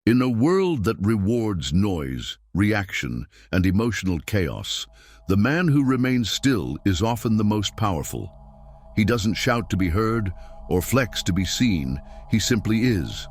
In a world that rewards noise, reaction, and emotional chaos, the man who remains still is often the most powerful. He doesn't shout to be heard or flex to be seen, he simply is.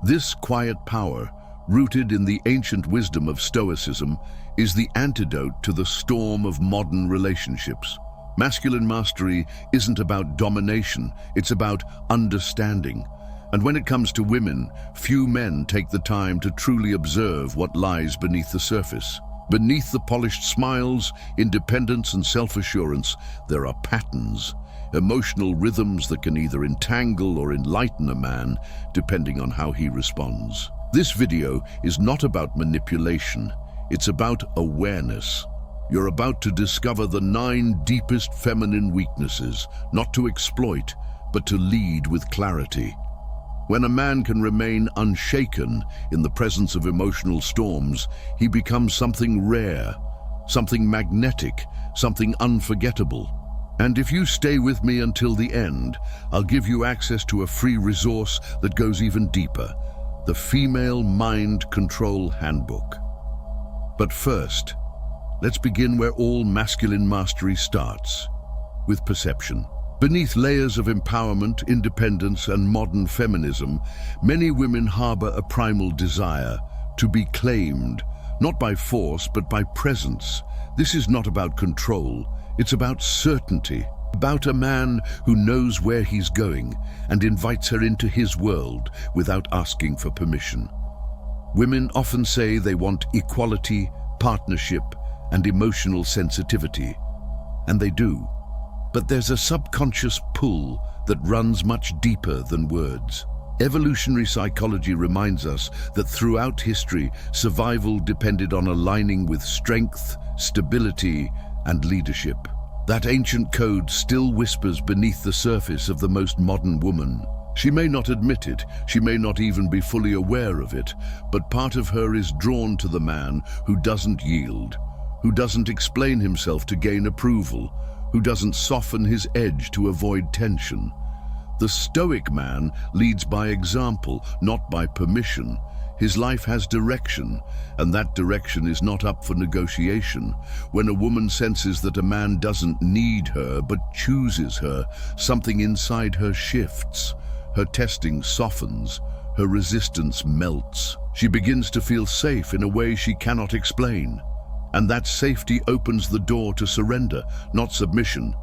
This quiet power, rooted in the ancient wisdom of Stoicism, is the antidote to the storm of modern relationships. Masculine mastery isn't about domination, it's about understanding. And when it comes to women, few men take the time to truly observe what lies beneath the surface. Beneath the polished smiles, independence, and self-assurance, there are patterns, emotional rhythms that can either entangle or enlighten a man, depending on how he responds. This video is not about manipulation, it's about awareness. You're about to discover the 9 deepest feminine weaknesses, not to exploit, but to lead with clarity. When a man can remain unshaken in the presence of emotional storms, he becomes something rare, something magnetic, something unforgettable. And if you stay with me until the end, I'll give you access to a free resource that goes even deeper, the Female Mind Control Handbook. But first, let's begin where all masculine mastery starts, with perception. Beneath layers of empowerment, independence, and modern feminism, many women harbor a primal desire to be claimed, not by force, but by presence. This is not about control, it's about certainty, about a man who knows where he's going and invites her into his world without asking for permission. Women often say they want equality, partnership, and emotional sensitivity, and they do. But there's a subconscious pull that runs much deeper than words. Evolutionary psychology reminds us that throughout history, survival depended on aligning with strength, stability, and leadership. That ancient code still whispers beneath the surface of the most modern woman. She may not admit it, she may not even be fully aware of it, but part of her is drawn to the man who doesn't yield, who doesn't explain himself to gain approval, who doesn't soften his edge to avoid tension. The Stoic man leads by example, not by permission. His life has direction, and that direction is not up for negotiation. When a woman senses that a man doesn't need her but chooses her, something inside her shifts. Her testing softens, her resistance melts. She begins to feel safe in a way she cannot explain. And that safety opens the door to surrender, not submission,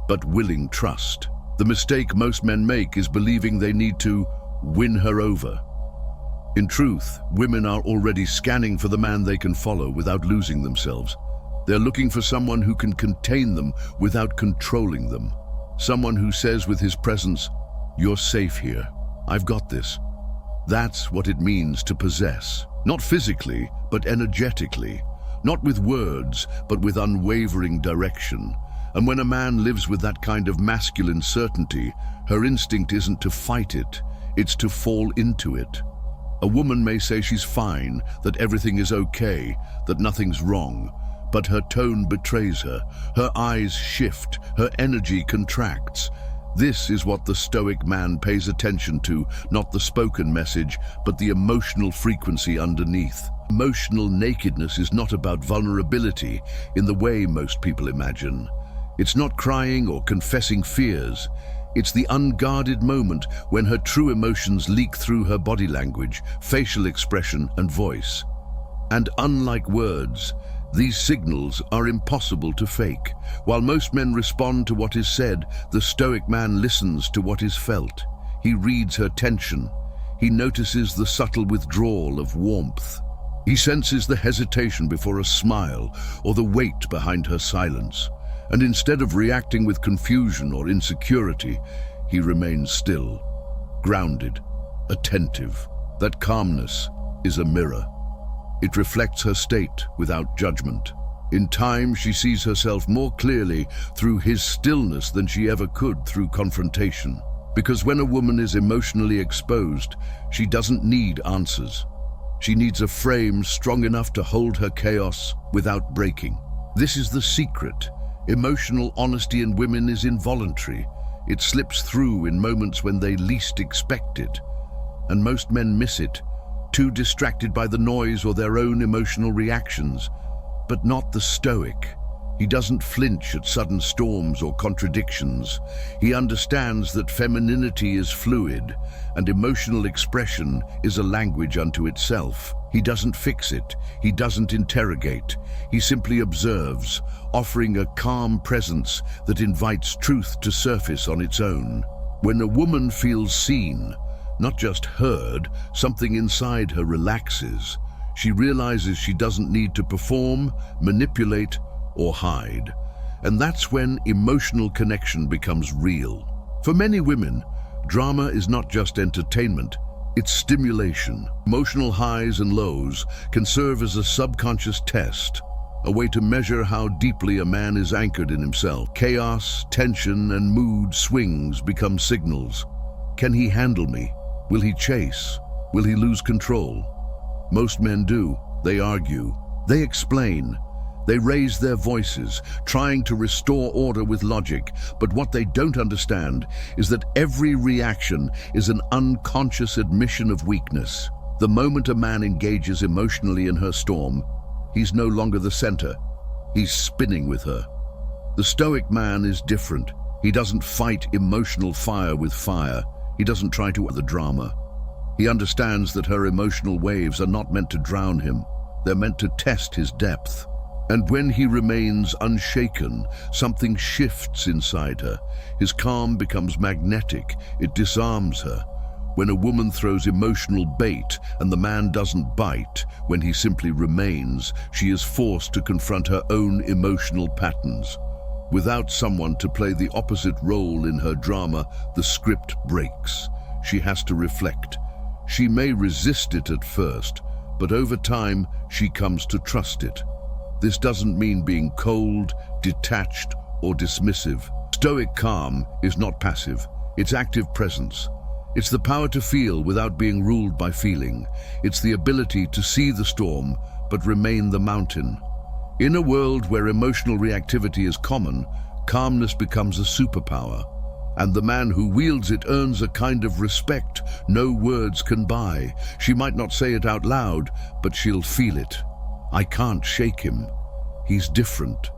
but willing trust. The mistake most men make is believing they need to win her over. In truth, women are already scanning for the man they can follow without losing themselves. They're looking for someone who can contain them without controlling them. Someone who says with his presence, "You're safe here. I've got this." That's what it means to possess. Not physically, but energetically. Not with words, but with unwavering direction. And when a man lives with that kind of masculine certainty, her instinct isn't to fight it, it's to fall into it. A woman may say she's fine, that everything is okay, that nothing's wrong, but her tone betrays her, her eyes shift, her energy contracts. This is what the Stoic man pays attention to, not the spoken message, but the emotional frequency underneath. Emotional nakedness is not about vulnerability in the way most people imagine. It's not crying or confessing fears. It's the unguarded moment when her true emotions leak through her body language, facial expression, and voice. And unlike words, these signals are impossible to fake. While most men respond to what is said, the Stoic man listens to what is felt. He reads her tension. He notices the subtle withdrawal of warmth. He senses the hesitation before a smile or the weight behind her silence. And instead of reacting with confusion or insecurity, he remains still, grounded, attentive. That calmness is a mirror. It reflects her state without judgment. In time, she sees herself more clearly through his stillness than she ever could through confrontation. Because when a woman is emotionally exposed, she doesn't need answers. She needs a frame strong enough to hold her chaos without breaking. This is the secret. Emotional honesty in women is involuntary. It slips through in moments when they least expect it. And most men miss it too distracted by the noise or their own emotional reactions. But not the Stoic. He doesn't flinch at sudden storms or contradictions. He understands that femininity is fluid and emotional expression is a language unto itself. He doesn't fix it. He doesn't interrogate. He simply observes, offering a calm presence that invites truth to surface on its own. When a woman feels seen, not just heard, something inside her relaxes. She realizes she doesn't need to perform, manipulate, or hide. And that's when emotional connection becomes real. For many women, drama is not just entertainment, it's stimulation. Emotional highs and lows can serve as a subconscious test, a way to measure how deeply a man is anchored in himself. Chaos, tension, and mood swings become signals. Can he handle me? Will he chase? Will he lose control? Most men do. They argue. They explain. They raise their voices, trying to restore order with logic, but what they don't understand is that every reaction is an unconscious admission of weakness. The moment a man engages emotionally in her storm, he's no longer the center. He's spinning with her. The Stoic man is different. He doesn't fight emotional fire with fire. He doesn't try to the drama. He understands that her emotional waves are not meant to drown him. They're meant to test his depth. And when he remains unshaken, something shifts inside her. His calm becomes magnetic. It disarms her. When a woman throws emotional bait and the man doesn't bite, when he simply remains, she is forced to confront her own emotional patterns. Without someone to play the opposite role in her drama, the script breaks. She has to reflect. She may resist it at first, but over time, she comes to trust it. This doesn't mean being cold, detached, or dismissive. Stoic calm is not passive. It's active presence. It's the power to feel without being ruled by feeling. It's the ability to see the storm, but remain the mountain. In a world where emotional reactivity is common, calmness becomes a superpower. And the man who wields it earns a kind of respect no words can buy. She might not say it out loud, but she'll feel it. I can't shake him. He's different.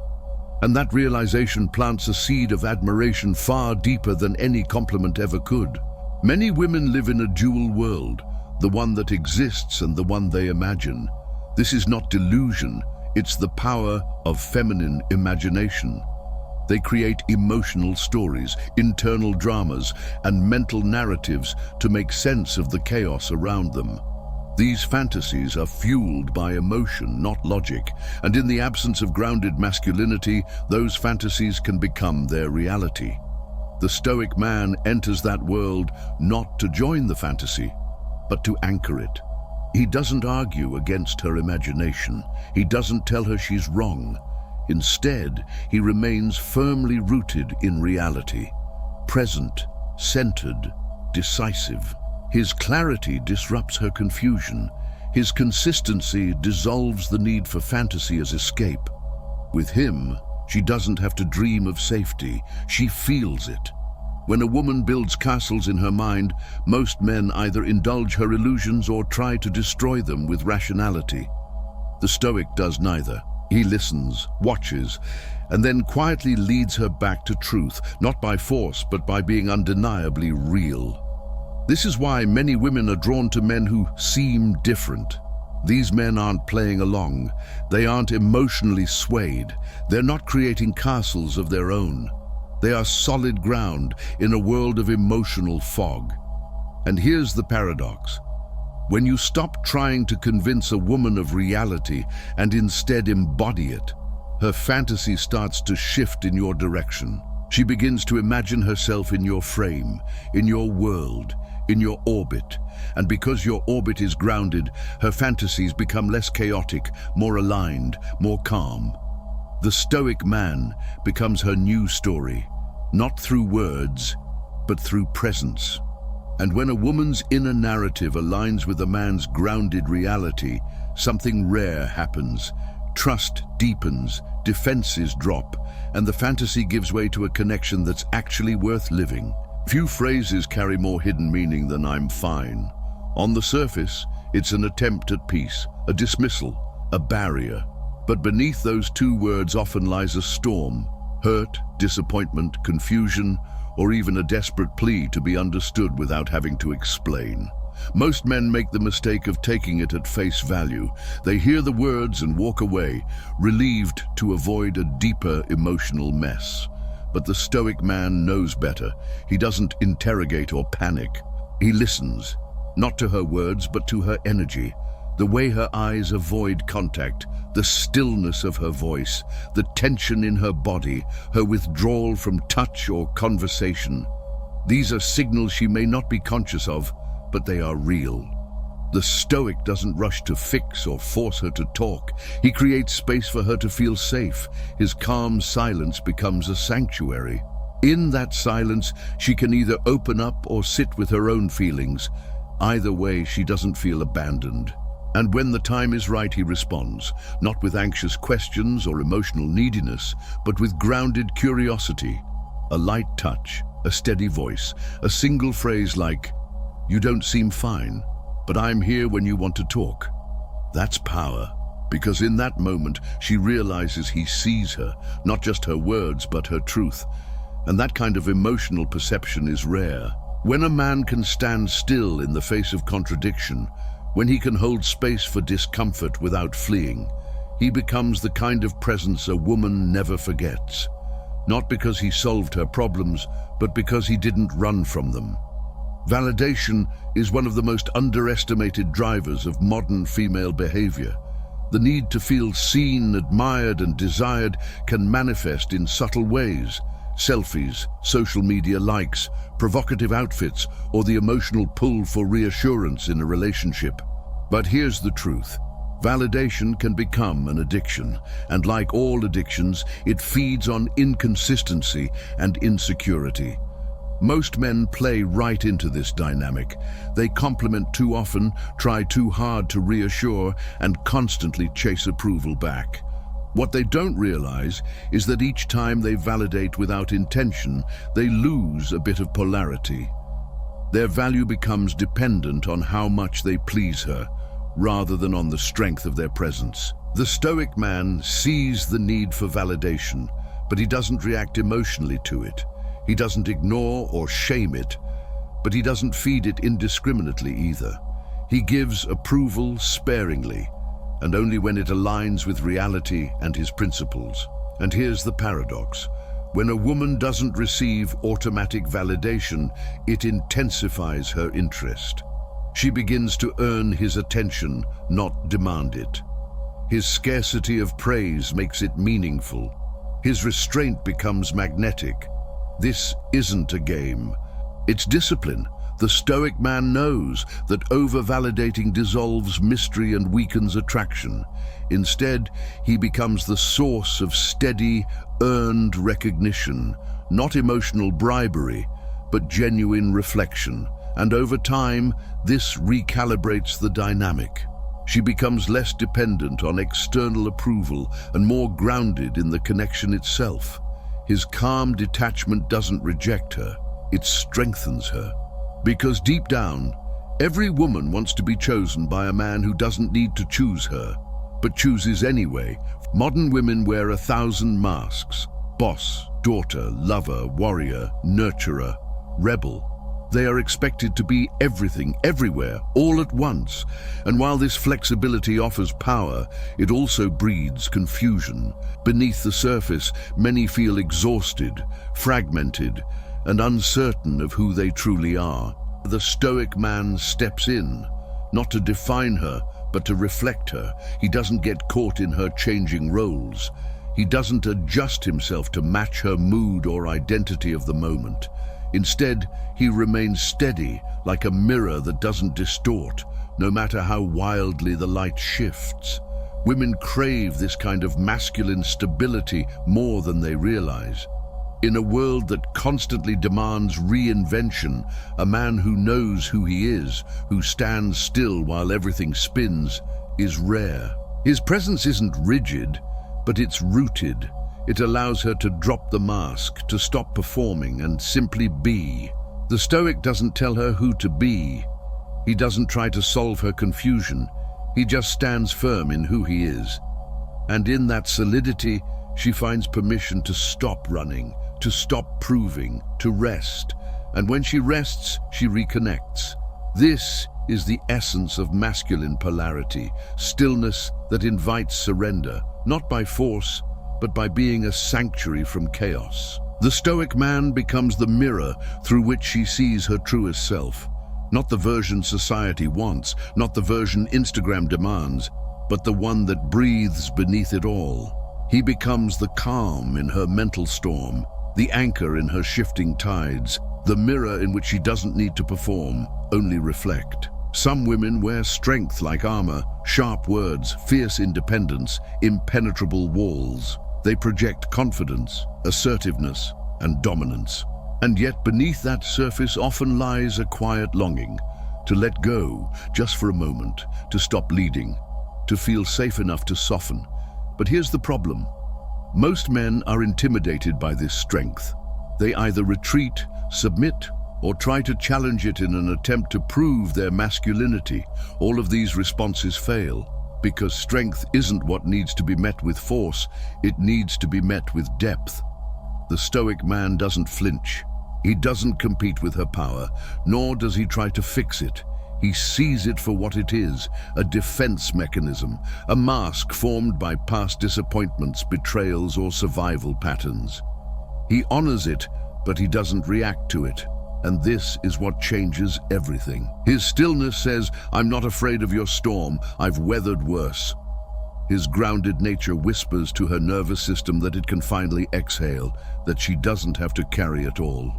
And that realization plants a seed of admiration far deeper than any compliment ever could. Many women live in a dual world, the one that exists and the one they imagine. This is not delusion, it's the power of feminine imagination. They create emotional stories, internal dramas, and mental narratives to make sense of the chaos around them. These fantasies are fueled by emotion, not logic, and in the absence of grounded masculinity, those fantasies can become their reality. The Stoic man enters that world not to join the fantasy, but to anchor it. He doesn't argue against her imagination. He doesn't tell her she's wrong. Instead, he remains firmly rooted in reality, present, centered, decisive. His clarity disrupts her confusion. His consistency dissolves the need for fantasy as escape. With him, she doesn't have to dream of safety. She feels it. When a woman builds castles in her mind, most men either indulge her illusions or try to destroy them with rationality. The Stoic does neither. He listens, watches, and then quietly leads her back to truth, not by force, but by being undeniably real. This is why many women are drawn to men who seem different. These men aren't playing along. They aren't emotionally swayed. They're not creating castles of their own. They are solid ground in a world of emotional fog. And here's the paradox. When you stop trying to convince a woman of reality and instead embody it, her fantasy starts to shift in your direction. She begins to imagine herself in your frame, in your world, in your orbit. And because your orbit is grounded, her fantasies become less chaotic, more aligned, more calm. The Stoic man becomes her new story, not through words, but through presence. And when a woman's inner narrative aligns with a man's grounded reality, something rare happens. Trust deepens, defenses drop, and the fantasy gives way to a connection that's actually worth living. Few phrases carry more hidden meaning than "I'm fine." On the surface, It's an attempt at peace, a dismissal, a barrier. But beneath those two words often lies a storm: hurt, disappointment, confusion, or even a desperate plea to be understood without having to explain. Most men make the mistake of taking it at face value. They hear the words and walk away, relieved to avoid a deeper emotional mess. But the Stoic man knows better. He doesn't interrogate or panic. He listens, not to her words, but to her energy, the way her eyes avoid contact, the stillness of her voice, the tension in her body, her withdrawal from touch or conversation. These are signals she may not be conscious of, but they are real. The Stoic doesn't rush to fix or force her to talk. He creates space for her to feel safe. His calm silence becomes a sanctuary. In that silence, she can either open up or sit with her own feelings. Either way, she doesn't feel abandoned. And when the time is right, he responds, not with anxious questions or emotional neediness, but with grounded curiosity. A light touch, a steady voice, a single phrase like, "You don't seem fine, but I'm here when you want to talk." That's power, because in that moment, she realizes he sees her, not just her words, but her truth. And that kind of emotional perception is rare. When a man can stand still in the face of contradiction, when he can hold space for discomfort without fleeing, he becomes the kind of presence a woman never forgets. Not because he solved her problems, but because he didn't run from them. Validation is one of the most underestimated drivers of modern female behavior. The need to feel seen, admired, and desired can manifest in subtle ways: selfies, social media likes, provocative outfits, or the emotional pull for reassurance in a relationship. But here's the truth. Validation can become an addiction, and like all addictions, it feeds on inconsistency and insecurity. Most men play right into this dynamic. They compliment too often, try too hard to reassure, and constantly chase approval back. What they don't realize is that each time they validate without intention, they lose a bit of polarity. Their value becomes dependent on how much they please her, rather than on the strength of their presence. The Stoic man sees the need for validation, but he doesn't react emotionally to it. He doesn't ignore or shame it, but he doesn't feed it indiscriminately either. He gives approval sparingly, and only when it aligns with reality and his principles. And here's the paradox. When a woman doesn't receive automatic validation, it intensifies her interest. She begins to earn his attention, not demand it. His scarcity of praise makes it meaningful. His restraint becomes magnetic. This isn't a game. It's discipline. The Stoic man knows that over-validating dissolves mystery and weakens attraction. Instead, he becomes the source of steady, earned recognition, not emotional bribery, but genuine reflection. And over time, this recalibrates the dynamic. She becomes less dependent on external approval and more grounded in the connection itself. His calm detachment doesn't reject her, it strengthens her. Because deep down, every woman wants to be chosen by a man who doesn't need to choose her, but chooses anyway. Modern women wear 1,000 masks: boss, daughter, lover, warrior, nurturer, rebel. They are expected to be everything, everywhere, all at once. And while this flexibility offers power, it also breeds confusion. Beneath the surface, many feel exhausted, fragmented, and uncertain of who they truly are. The Stoic man steps in, not to define her, but to reflect her. He doesn't get caught in her changing roles. He doesn't adjust himself to match her mood or identity of the moment. Instead, he remains steady, like a mirror that doesn't distort, no matter how wildly the light shifts. Women crave this kind of masculine stability more than they realize. In a world that constantly demands reinvention, a man who knows who he is, who stands still while everything spins, is rare. His presence isn't rigid, but it's rooted. It allows her to drop the mask, to stop performing and simply be. The Stoic doesn't tell her who to be. He doesn't try to solve her confusion. He just stands firm in who he is. And in that solidity, she finds permission to stop running, to stop proving, to rest. And when she rests, she reconnects. This is the essence of masculine polarity, stillness that invites surrender, not by force, but by being a sanctuary from chaos. The Stoic man becomes the mirror through which she sees her truest self. Not the version society wants, not the version Instagram demands, but the one that breathes beneath it all. He becomes the calm in her mental storm, the anchor in her shifting tides, the mirror in which she doesn't need to perform, only reflect. Some women wear strength like armor, sharp words, fierce independence, impenetrable walls. They project confidence, assertiveness, and dominance. And yet beneath that surface often lies a quiet longing to let go just for a moment, to stop leading, to feel safe enough to soften. But here's the problem. Most men are intimidated by this strength. They either retreat, submit, or try to challenge it in an attempt to prove their masculinity. All of these responses fail, because strength isn't what needs to be met with force, it needs to be met with depth. The Stoic man doesn't flinch. He doesn't compete with her power, nor does he try to fix it. He sees it for what it is, a defense mechanism, a mask formed by past disappointments, betrayals, or survival patterns. He honors it, but he doesn't react to it. And this is what changes everything. His stillness says, "I'm not afraid of your storm, I've weathered worse." His grounded nature whispers to her nervous system that it can finally exhale, that she doesn't have to carry it all.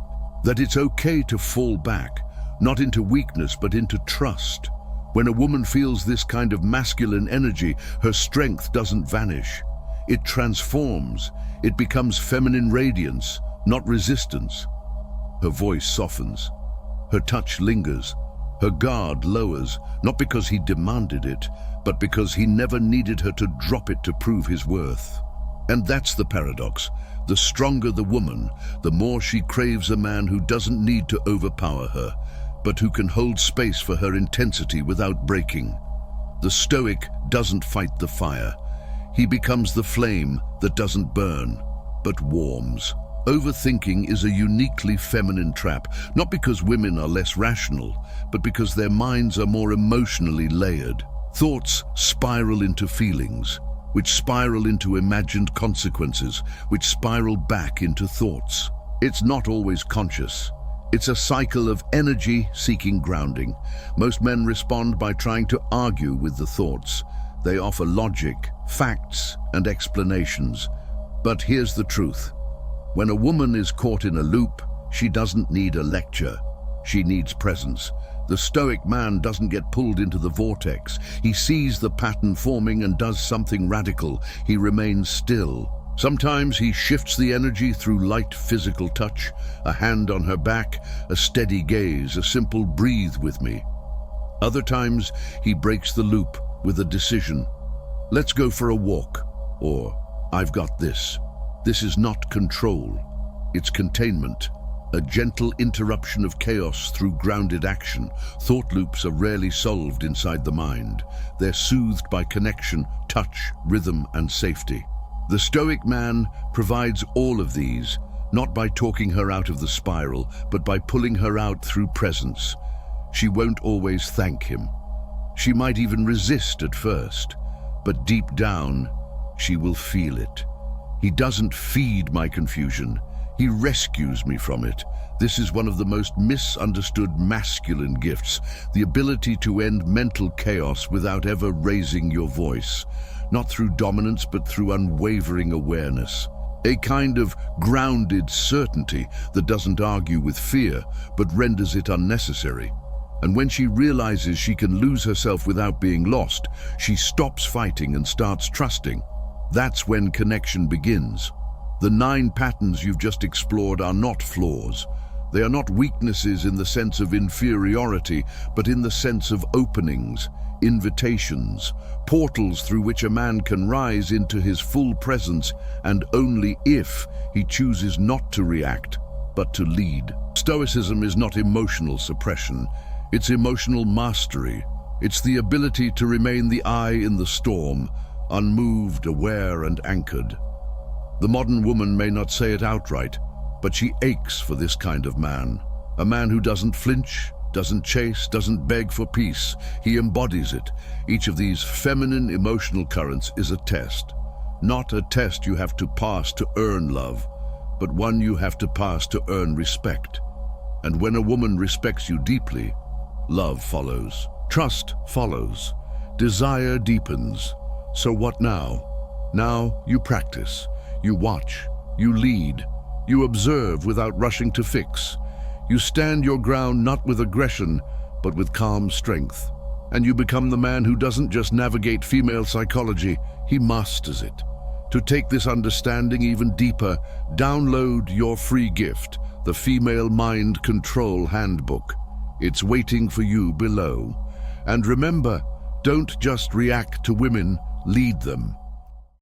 That it's okay to fall back, not into weakness, but into trust. When a woman feels this kind of masculine energy, her strength doesn't vanish. It transforms. It becomes feminine radiance, not resistance. Her voice softens. Her touch lingers. Her guard lowers, not because he demanded it, but because he never needed her to drop it to prove his worth. And that's the paradox. The stronger the woman, the more she craves a man who doesn't need to overpower her, but who can hold space for her intensity without breaking. The Stoic doesn't fight the fire. He becomes the flame that doesn't burn, but warms. Overthinking is a uniquely feminine trap, not because women are less rational, but because their minds are more emotionally layered. Thoughts spiral into feelings, which spiral into imagined consequences, which spiral back into thoughts. It's not always conscious. It's a cycle of energy seeking grounding. Most men respond by trying to argue with the thoughts. They offer logic, facts, and explanations. But here's the truth. When a woman is caught in a loop, she doesn't need a lecture. She needs presence. The Stoic man doesn't get pulled into the vortex. He sees the pattern forming and does something radical. He remains still. Sometimes he shifts the energy through light physical touch, a hand on her back, a steady gaze, a simple "breathe with me." Other times he breaks the loop with a decision. "Let's go for a walk," or "I've got this." This is not control, it's containment, a gentle interruption of chaos through grounded action. Thought loops are rarely solved inside the mind. They're soothed by connection, touch, rhythm, and safety. The Stoic man provides all of these, not by talking her out of the spiral, but by pulling her out through presence. She won't always thank him. She might even resist at first, but deep down, she will feel it. He doesn't feed my confusion. He rescues me from it. This is one of the most misunderstood masculine gifts, the ability to end mental chaos without ever raising your voice, not through dominance but through unwavering awareness. A kind of grounded certainty that doesn't argue with fear, but renders it unnecessary. And when she realizes she can lose herself without being lost, she stops fighting and starts trusting. That's when connection begins. The 9 patterns you've just explored are not flaws. They are not weaknesses in the sense of inferiority, but in the sense of openings, invitations, portals through which a man can rise into his full presence, and only if he chooses not to react, but to lead. Stoicism is not emotional suppression. It's emotional mastery. It's the ability to remain the eye in the storm, unmoved, aware, and anchored. The modern woman may not say it outright, but she aches for this kind of man. A man who doesn't flinch, doesn't chase, doesn't beg for peace. He embodies it. Each of these feminine emotional currents is a test. Not a test you have to pass to earn love, but one you have to pass to earn respect. And when a woman respects you deeply, love follows. Trust follows. Desire deepens. So what now? Now you practice. You watch. You lead. You observe without rushing to fix. You stand your ground not with aggression, but with calm strength. And you become the man who doesn't just navigate female psychology, he masters it. To take this understanding even deeper, download your free gift, the Female Mind Control Handbook. It's waiting for you below. And remember, don't just react to women, lead them.